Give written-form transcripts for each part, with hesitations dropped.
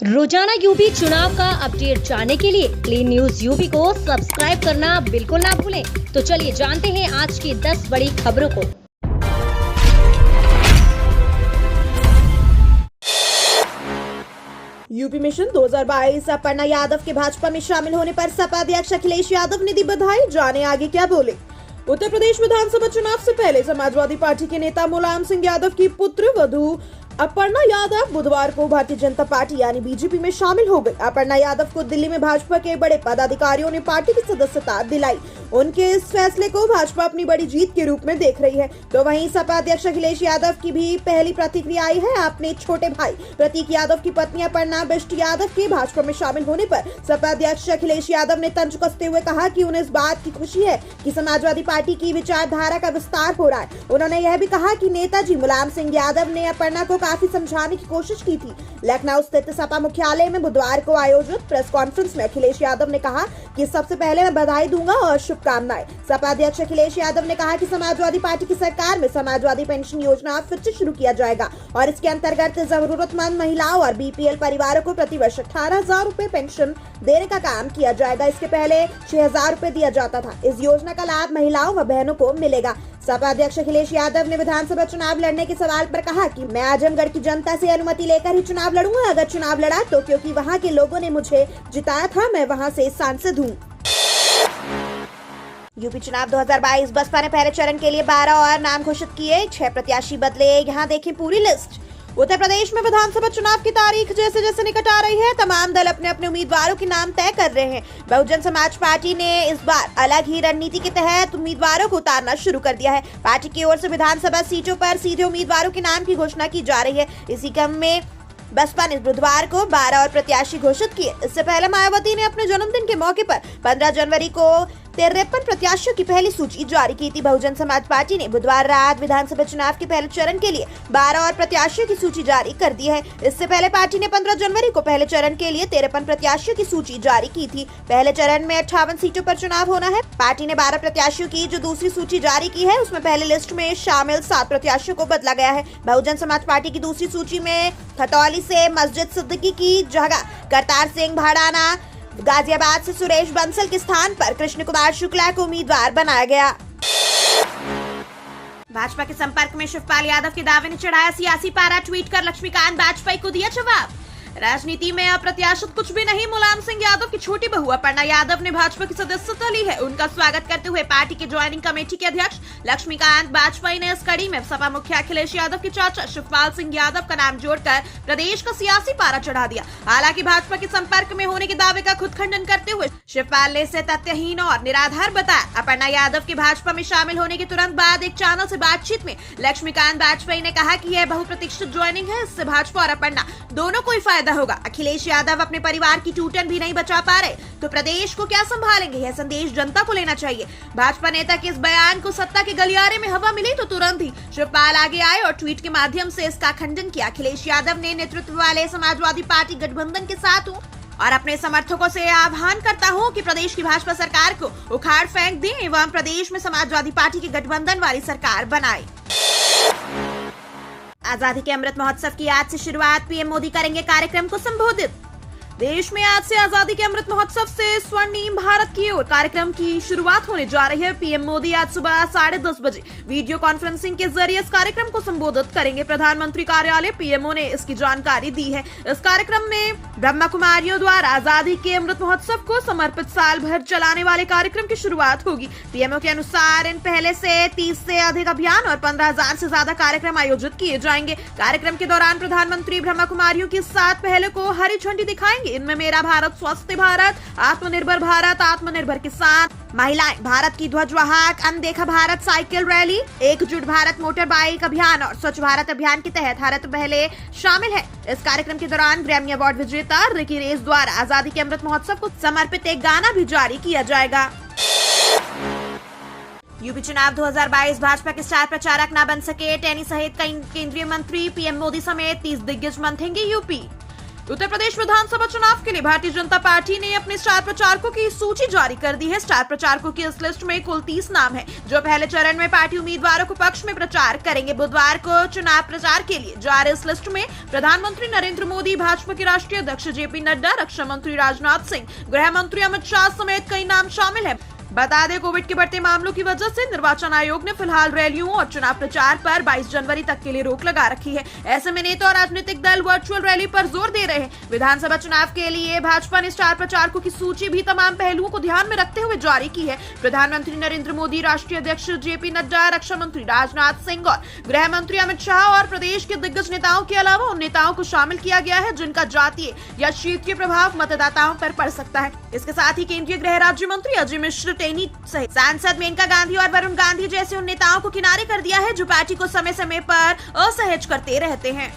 रोजाना यूपी चुनाव का अपडेट जानने के लिए क्लीन न्यूज यूपी को सब्सक्राइब करना बिल्कुल ना भूलें। तो चलिए जानते हैं आज की 10 बड़ी खबरों को। यूपी मिशन 2022 अपर्णा यादव के भाजपा में शामिल होने पर सपा अध्यक्ष अखिलेश यादव ने दी बधाई। जाने आगे क्या बोले। उत्तर प्रदेश विधानसभा चुनाव से पहले समाजवादी पार्टी के नेता मुलायम सिंह यादव की पुत्र वधू अपर्णा यादव बुधवार को भारतीय जनता पार्टी यानी बीजेपी में शामिल हो गई। अपर्णा यादव को दिल्ली में भाजपा के बड़े पदाधिकारियों ने पार्टी की सदस्यता दिलाई। उनके इस फैसले को भाजपा अपनी बड़ी जीत के रूप में देख रही है। तो वहीं सपा अध्यक्ष अखिलेश यादव की भी पहली प्रतिक्रिया आई है। अपने छोटे भाई प्रतीक यादव की पत्नी अपर्णा बिष्ट यादव के भाजपा में शामिल होने पर सपा अध्यक्ष अखिलेश यादव ने तंज कसते हुए कहा कि उन्हें इस बात की खुशी है कि समाजवादी पार्टी की विचारधारा का विस्तार हो रहा है। उन्होंने यह भी कहा कि नेताजी मुलायम सिंह यादव ने अपर्णा को काफी समझाने की कोशिश की थी। लखनऊ स्थित सपा मुख्यालय में बुधवार को आयोजित प्रेस कॉन्फ्रेंस में अखिलेश यादव ने कहा कि सबसे पहले मैं बधाई दूंगा और शुभकामनाएं। सपा अध्यक्ष अखिलेश यादव ने कहा कि समाजवादी पार्टी की सरकार में समाजवादी पेंशन योजना फिर से शुरू किया जाएगा और इसके अंतर्गत जरूरतमंद महिलाओं और बीपीएल परिवारों को प्रतिवर्ष 18,000 रूपए पेंशन देने का काम किया जाएगा। इसके पहले 6,000 रूपए दिया जाता था। इस योजना का लाभ महिलाओं व बहनों को मिलेगा। सपा अध्यक्ष अखिलेश यादव ने विधानसभा चुनाव लड़ने के सवाल पर कहा कि मैं आजमगढ़ की जनता से अनुमति लेकर ही चुनाव लड़ूंगा। अगर चुनाव लड़ा तो क्योंकि वहां के लोगों ने मुझे जिताया था, मैं वहां से सांसद हूं। यूपी चुनाव 2022 बसपा ने पहले चरण के लिए 12 और नाम घोषित किए। 6 प्रत्याशी बदले। यहाँ देखें पूरी लिस्ट। उत्तर प्रदेश में विधानसभा चुनाव की तारीख जैसे जैसे निकट आ रही है, तमाम दल अपने अपने उम्मीदवारों के नाम तय कर रहे हैं। बहुजन समाज पार्टी ने इस बार अलग ही रणनीति के तहत उम्मीदवारों को उतारना शुरू कर दिया है। पार्टी की ओर से विधानसभा सीटों पर सीधे उम्मीदवारों के नाम की घोषणा की जा रही है। इसी क्रम में बसपा ने बुधवार को 12 और प्रत्याशी घोषित किए। इससे पहले मायावती ने अपने जन्मदिन के मौके पर 15 जनवरी को 53 प्रत्याशियों की पहली सूची जारी की थी। बहुजन समाज पार्टी ने बुधवार रात विधानसभा चुनाव के पहले चरण के लिए 12 और प्रत्याशियों की सूची जारी कर दी है। इससे पहले पार्टी ने 15 जनवरी को पहले चरण के लिए 53 प्रत्याशियों की सूची जारी की थी। पहले चरण में 58 सीटों पर चुनाव होना है। पार्टी ने 12 प्रत्याशियों की जो दूसरी सूची जारी की है, उसमें पहले लिस्ट में शामिल 7 प्रत्याशियों को बदला गया है। बहुजन समाज पार्टी की दूसरी सूची में खतौली से मस्जिद सिद्दीकी की जगह करतार सिंह भाड़ाना, गाजियाबाद से सुरेश बंसल के स्थान पर कृष्ण कुमार शुक्ला को उम्मीदवार बनाया गया। भाजपा के संपर्क में शिवपाल यादव के दावे ने चढ़ाया सियासी पारा। ट्वीट कर लक्ष्मीकांत वाजपेयी को दिया जवाब। राजनीति में अप्रत्याशित कुछ भी नहीं। मुलायम सिंह यादव की छोटी बहू अपर्णा यादव ने भाजपा की सदस्यता ली है। उनका स्वागत करते हुए पार्टी के ज्वाइनिंग कमेटी के अध्यक्ष लक्ष्मीकांत वाजपेयी ने इस कड़ी में सपा मुखिया अखिलेश यादव के चाचा शिवपाल सिंह यादव का नाम जोड़कर प्रदेश का सियासी पारा चढ़ा दिया। हालांकि भाजपा के संपर्क में होने के दावे का खुद खंडन करते हुए शिवपाल ने इसे तथ्यहीन और निराधार बताया। अपर्णा यादव के भाजपा में शामिल होने के तुरंत बाद एक चैनल से बातचीत में लक्ष्मीकांत वाजपेयी ने कहा कि यह बहुप्रतीक्षित ज्वाइनिंग है। इससे भाजपा और अपर्णा दोनों को फायदा होगा। अखिलेश यादव अपने परिवार की टूटन भी नहीं बचा पा रहे तो प्रदेश को क्या संभालेंगे? यह संदेश जनता को लेना चाहिए। भाजपा नेता के इस बयान को सत्ता के गलियारे में हवा मिली तो तुरंत ही शिवपाल आगे आए और ट्वीट के माध्यम से इसका खंडन किया। अखिलेश यादव ने नेतृत्व वाले समाजवादी पार्टी गठबंधन के साथ हूँ और अपने समर्थकों से आह्वान करता हूँ कि प्रदेश की भाजपा सरकार को उखाड़ फेंक दें एवं प्रदेश में समाजवादी पार्टी की गठबंधन वाली सरकार बनाए। आजादी के अमृत महोत्सव की आज से शुरुआत। पीएम मोदी करेंगे कार्यक्रम को संबोधित। देश में आज से आजादी के अमृत महोत्सव से स्वर्णिम भारत की ओर कार्यक्रम की शुरुआत होने जा रही है। पीएम मोदी आज सुबह 10:30 बजे वीडियो कॉन्फ्रेंसिंग के जरिए इस कार्यक्रम को संबोधित करेंगे। प्रधानमंत्री कार्यालय पीएमओ ने इसकी जानकारी दी है। इस कार्यक्रम में ब्रह्मा कुमारियों द्वारा आजादी के अमृत महोत्सव को समर्पित साल भर चलाने वाले कार्यक्रम की शुरुआत होगी। पीएमओ के अनुसार इन पहले से 30 से अधिक अभियान और 15,000 से ज्यादा कार्यक्रम आयोजित किए जाएंगे। कार्यक्रम के दौरान प्रधानमंत्री ब्रह्मा कुमारियों की 7 पहलों को हरी झंडी दिखाएंगे। इनमें मेरा भारत, स्वस्थ भारत, आत्मनिर्भर भारत, आत्मनिर्भर किसान, महिलाएं, भारत की ध्वजवाहक, अनदेखा भारत साइकिल रैली, एकजुट भारत मोटर बाइक अभियान और स्वच्छ भारत अभियान के तहत हरित पहले शामिल है। इस कार्यक्रम के दौरान ग्रैमी अवार्ड विजेता रिकी रेस द्वारा आजादी के अमृत महोत्सव को समर्पित एक गाना भी जारी किया जाएगा। यूपी चुनाव 2022 भाजपा के स्टार प्रचारक न बन सके। टेनी सहित कई केंद्रीय मंत्री। पीएम मोदी समेत 30 दिग्गज मंथेंगे यूपी। उत्तर प्रदेश विधानसभा चुनाव के लिए भारतीय जनता पार्टी ने अपने स्टार प्रचारकों की सूची जारी कर दी है। स्टार प्रचारकों की इस लिस्ट में कुल 30 नाम हैं, जो पहले चरण में पार्टी उम्मीदवारों के पक्ष में प्रचार करेंगे। बुधवार को चुनाव प्रचार के लिए जारी इस लिस्ट में प्रधानमंत्री नरेंद्र मोदी, भाजपा के राष्ट्रीय अध्यक्ष जेपी नड्डा, रक्षा मंत्री राजनाथ सिंह, गृह मंत्री अमित शाह समेत कई नाम शामिल हैं। बता दें, कोविड के बढ़ते मामलों की वजह से निर्वाचन आयोग ने फिलहाल रैलियों और चुनाव प्रचार पर 22 जनवरी तक के लिए रोक लगा रखी है। ऐसे में नेता और राजनीतिक दल वर्चुअल रैली पर जोर दे रहे हैं। विधानसभा चुनाव के लिए भाजपा ने स्टार प्रचारकों की सूची भी तमाम पहलुओं को ध्यान में रखते हुए जारी की है। प्रधानमंत्री नरेंद्र मोदी, राष्ट्रीय अध्यक्ष जेपी नड्डा, रक्षा मंत्री राजनाथ सिंह और गृह मंत्री अमित शाह और प्रदेश के दिग्गज नेताओं के अलावा उन नेताओं को शामिल किया गया है जिनका जातीय या क्षेत्रीय प्रभाव मतदाताओं पर पड़ सकता है। इसके साथ ही केंद्रीय गृह राज्य मंत्री अजय मिश्र टेनी सहित सांसद मेनका गांधी और वरुण गांधी जैसे उन नेताओं को किनारे कर दिया है जो पार्टी को समय समय पर असहज करते रहते हैं।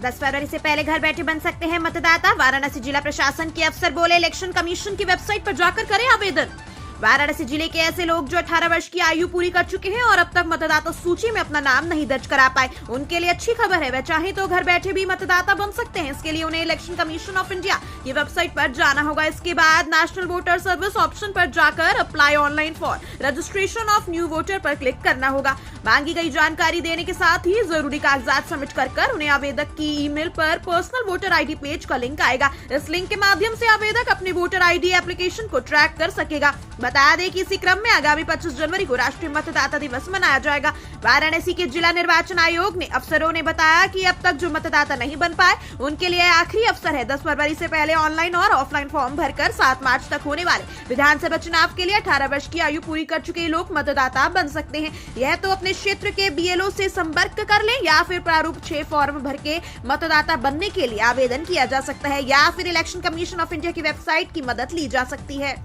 10 फरवरी से पहले घर बैठे बन सकते हैं मतदाता, वाराणसी जिला प्रशासन के अफसर बोले। इलेक्शन कमीशन की वेबसाइट पर जाकर करें आवेदन। वाराणसी जिले के ऐसे लोग जो 18 वर्ष की आयु पूरी कर चुके हैं और अब तक मतदाता सूची में अपना नाम नहीं दर्ज करा पाए, उनके लिए अच्छी खबर है। वे चाहे तो घर बैठे भी मतदाता बन सकते हैं। इसके लिए उन्हें इलेक्शन कमीशन ऑफ इंडिया की वेबसाइट पर जाना होगा। इसके बाद नेशनल वोटर सर्विस ऑप्शन पर जाकर apply online for registration of new voter पर क्लिक करना होगा। मांगी गई जानकारी देने के साथ ही जरूरी कागजात सबमिट कर उन्हें आवेदक की ईमेल पर पर्सनल वोटर आईडी पेज का लिंक आएगा। इस लिंक के माध्यम से आवेदक अपने वोटर आईडी एप्लीकेशन को ट्रैक कर सकेगा। बता दें कि इसी क्रम में आगामी 25 जनवरी को राष्ट्रीय मतदाता दिवस मनाया जाएगा। वाराणसी के जिला निर्वाचन आयोग ने अफसरों ने बताया कि अब तक जो मतदाता नहीं बन पाए उनके लिए आखिरी अवसर है। 10 फरवरी से पहले ऑनलाइन और ऑफलाइन फॉर्म भरकर 7 मार्च तक होने वाले विधानसभा चुनाव के लिए 18 वर्ष की आयु पूरी कर चुके लोग मतदाता बन सकते हैं। यह तो अपने क्षेत्र के बीएलओ से संपर्क कर लें या फिर प्रारूप 6 फॉर्म भर के मतदाता बनने के लिए आवेदन किया जा सकता है या फिर इलेक्शन कमीशन ऑफ इंडिया की वेबसाइट की मदद ली जा सकती है।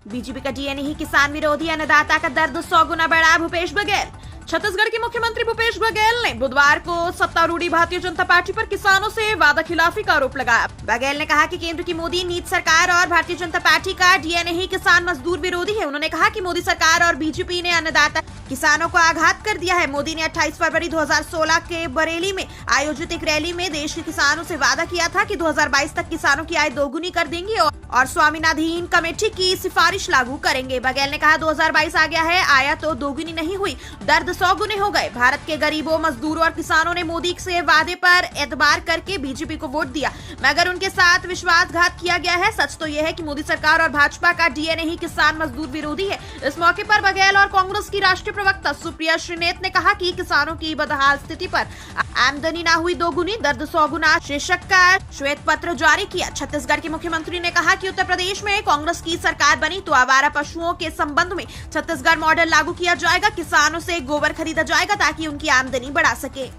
बीजेपी का डीएनए ही किसान विरोधी, अन्नदाता का दर्द 100 गुना बढ़ा। भूपेश बघेल। छत्तीसगढ़ के मुख्यमंत्री भूपेश बघेल ने बुधवार को सत्तारूढ़ी भारतीय जनता पार्टी पर किसानों से वादा खिलाफी का आरोप लगाया। बघेल ने कहा कि केंद्र की मोदी नीति सरकार और भारतीय जनता पार्टी का डीएनए ही किसान मजदूर विरोधी है। उन्होंने कहा कि मोदी सरकार और बीजेपी ने अन्नदाता किसानों को आघात कर दिया है। मोदी ने 28 फरवरी 2016 के बरेली में आयोजित एक रैली में देश के किसानों से वादा किया था कि 2022 तक किसानों की आय दोगुनी कर देंगे और स्वामीनाथन कमेटी की सिफारिश लागू करेंगे। बघेल ने कहा 2022 आ गया है, आया तो दोगुनी नहीं हुई, दर्द 100 गुने हो गए। भारत के गरीबों, मजदूरों और किसानों ने मोदी से वादे पर एतबार करके बीजेपी को वोट दिया, मगर उनके साथ विश्वासघात किया गया है। सच तो यह है कि मोदी सरकार और भाजपा का डीएनए ही किसान मजदूर विरोधी है। इस मौके पर बघेल और कांग्रेस की राष्ट्रीय प्रवक्ता सुप्रिया श्रीनेत ने कहा कि किसानों की बदहाल स्थिति पर आमदनी ना हुई दोगुनी, दर्द 100 गुना शीर्षक का श्वेत पत्र जारी किया। छत्तीसगढ़ के मुख्यमंत्री ने कहा कि उत्तर प्रदेश में कांग्रेस की सरकार बनी तो आवारा पशुओं के संबंध में छत्तीसगढ़ मॉडल लागू किया जाएगा। किसानों से गोबर खरीदा जाएगा ताकि उनकी आमदनी बढ़ा सके।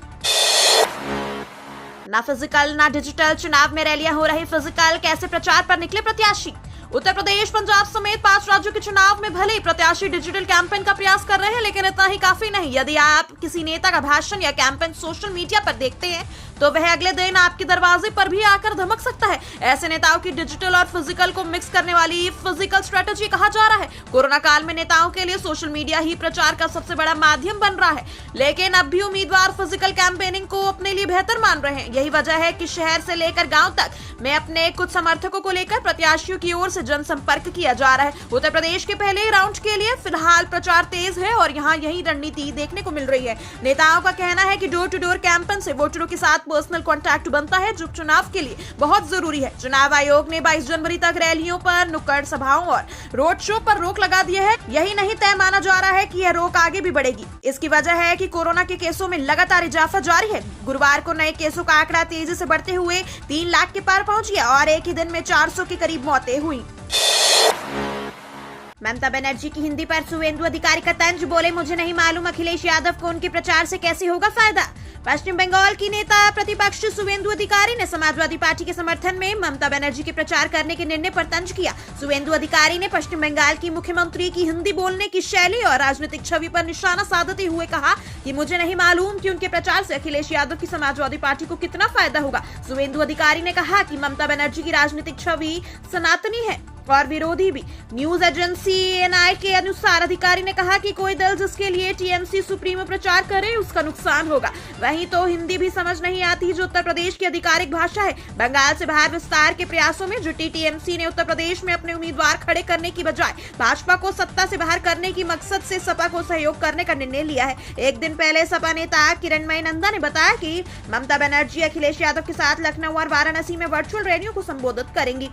ना फिजिकल ना डिजिटल, चुनाव में रैलियां हो रही फिजिकल, कैसे प्रचार पर निकले प्रत्याशी। उत्तर प्रदेश, पंजाब समेत 5 राज्यों के चुनाव में भले ही प्रत्याशी डिजिटल कैंपेन का प्रयास कर रहे हैं, लेकिन इतना ही काफी नहीं। यदि आप किसी नेता का भाषण या कैंपेन सोशल मीडिया पर देखते हैं तो वह अगले दिन आपके दरवाजे पर भी आकर धमक सकता है। ऐसे नेताओं की डिजिटल और फिजिकल को मिक्स करने वाली फिजिकल स्ट्रेटेजी कहा जा रहा है। कोरोना काल में नेताओं के लिए सोशल मीडिया ही प्रचार का सबसे बड़ा माध्यम बन रहा है, लेकिन अब भी उम्मीदवार फिजिकल कैंपेनिंग को अपने लिए बेहतर मान रहे हैं। यही वजह है कि शहर से लेकर गाँव तक में अपने कुछ समर्थकों को लेकर प्रत्याशियों की ओर से जनसंपर्क किया जा रहा है। उत्तर प्रदेश के पहले राउंड के लिए फिलहाल प्रचार तेज है और यहाँ यही रणनीति देखने को मिल रही है। नेताओं का कहना है कि डोर टू डोर कैंपेन से वोटरों के साथ पर्सनल कांटेक्ट बनता है, जो चुनाव के लिए बहुत जरूरी है। चुनाव आयोग ने 22 जनवरी तक रैलियों पर, नुक्कड़ सभाओं और रोड शो पर रोक लगा दी है। यही नहीं, तय माना जा रहा है कि यह रोक आगे भी बढ़ेगी। इसकी वजह है कि कोरोना के केसों में लगातार इजाफा जारी है। गुरुवार को नए केसों का आंकड़ा तेजी से बढ़ते हुए 3 लाख के पार पहुंच गया और एक ही दिन में 400 के करीब मौतें हुई। ममता बनर्जी की हिंदी पर शुवेंदु अधिकारी का तंज, बोले मुझे नहीं मालूम अखिलेश यादव को उनके प्रचार से कैसे होगा फायदा। पश्चिम बंगाल की नेता प्रतिपक्ष शुवेंदु अधिकारी ने समाजवादी पार्टी के समर्थन में ममता बनर्जी के प्रचार करने के निर्णय पर तंज किया। शुवेंदु अधिकारी ने पश्चिम बंगाल की मुख्यमंत्री की हिंदी बोलने की शैली और राजनीतिक छवि पर निशाना साधते हुए कहा कि मुझे नहीं मालूम कि उनके प्रचार से अखिलेश यादव की समाजवादी पार्टी को कितना फायदा होगा। शुवेंदु अधिकारी ने कहा कि ममता बनर्जी की राजनीतिक छवि सनातनी है और विरोधी भी। न्यूज एजेंसी एएनआई के अनुसार अधिकारी ने कहा कि कोई दल जिसके लिए टीएमसी सुप्रीमो प्रचार करे उसका नुकसान होगा। वहीं तो हिंदी भी समझ नहीं आती जो उत्तर प्रदेश की आधिकारिक भाषा है। बंगाल से बाहर विस्तार के प्रयासों में जुटी टीएमसी ने उत्तर प्रदेश में अपने उम्मीदवार खड़े करने की बजाय भाजपा को सत्ता से बाहर करने की मकसद से सपा को सहयोग करने का निर्णय लिया है। एक दिन पहले सपा नेता किरणमयी नंदा ने बताया कि ममता बनर्जी अखिलेश यादव के साथ लखनऊ और वाराणसी में वर्चुअल रैलियों को संबोधित करेंगी।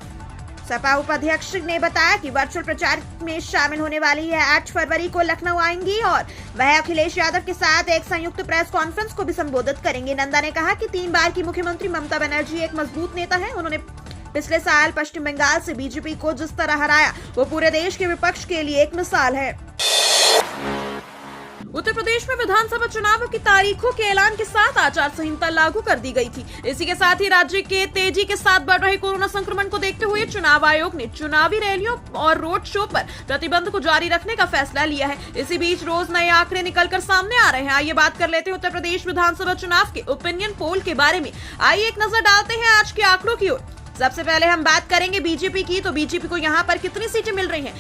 सपा उपाध्यक्ष ने बताया कि वर्चुअल प्रचार में शामिल होने वाली है 8 फरवरी को लखनऊ आएंगी और वह अखिलेश यादव के साथ एक संयुक्त प्रेस कॉन्फ्रेंस को भी संबोधित करेंगे। नंदा ने कहा कि 3 बार की मुख्यमंत्री ममता बनर्जी एक मजबूत नेता है। उन्होंने पिछले साल पश्चिम बंगाल से बीजेपी को जिस तरह हराया वो पूरे देश के विपक्ष के लिए एक मिसाल है। उत्तर प्रदेश में विधानसभा चुनावों की तारीखों के ऐलान के साथ आचार संहिता लागू कर दी गई थी। इसी के साथ ही राज्य के तेजी के साथ बढ़ रहे कोरोना संक्रमण को देखते हुए चुनाव आयोग ने चुनावी रैलियों और रोड शो पर प्रतिबंध को जारी रखने का फैसला लिया है। इसी बीच रोज नए आंकड़े निकलकर सामने आ रहे हैं। आइए बात कर लेते हैं उत्तर प्रदेश विधानसभा चुनाव के ओपिनियन पोल के बारे में। आइए एक नजर डालते हैं आज के आंकड़ों की ओर। सबसे पहले हम बात करेंगे बीजेपी की। तो बीजेपी को यहाँ पर कितनी सीटें मिल रही हैं?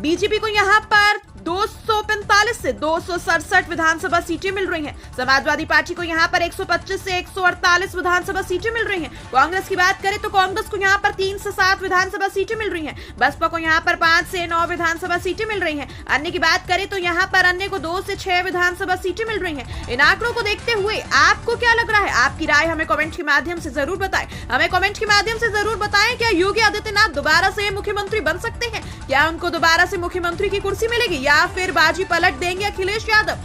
बीजेपी को यहाँ पर 245 से 267 विधानसभा सीटें मिल रही हैं। समाजवादी पार्टी को यहाँ पर 125 से 148 विधानसभा सीटें मिल रही हैं। कांग्रेस की बात करें तो कांग्रेस को यहाँ पर 3 से 7 विधानसभा सीटें मिल रही हैं। बसपा को यहाँ पर 5 से 9 विधानसभा सीटें मिल रही हैं। अन्य की बात करें तो यहाँ पर अन्य को 2 से 6 विधानसभा सीटें मिल रही हैं। इन आंकड़ों को देखते हुए आपको क्या लग रहा है? आपकी राय हमें कमेंट के माध्यम से जरूर बताएं। हमें कमेंट के माध्यम से जरूर बताएं, क्या योगी आदित्यनाथ दोबारा से मुख्यमंत्री बन सकते हैं? क्या उनको दोबारा से मुख्यमंत्री की कुर्सी मिलेगी या फिर बाजी पलट देंगे अखिलेश यादव?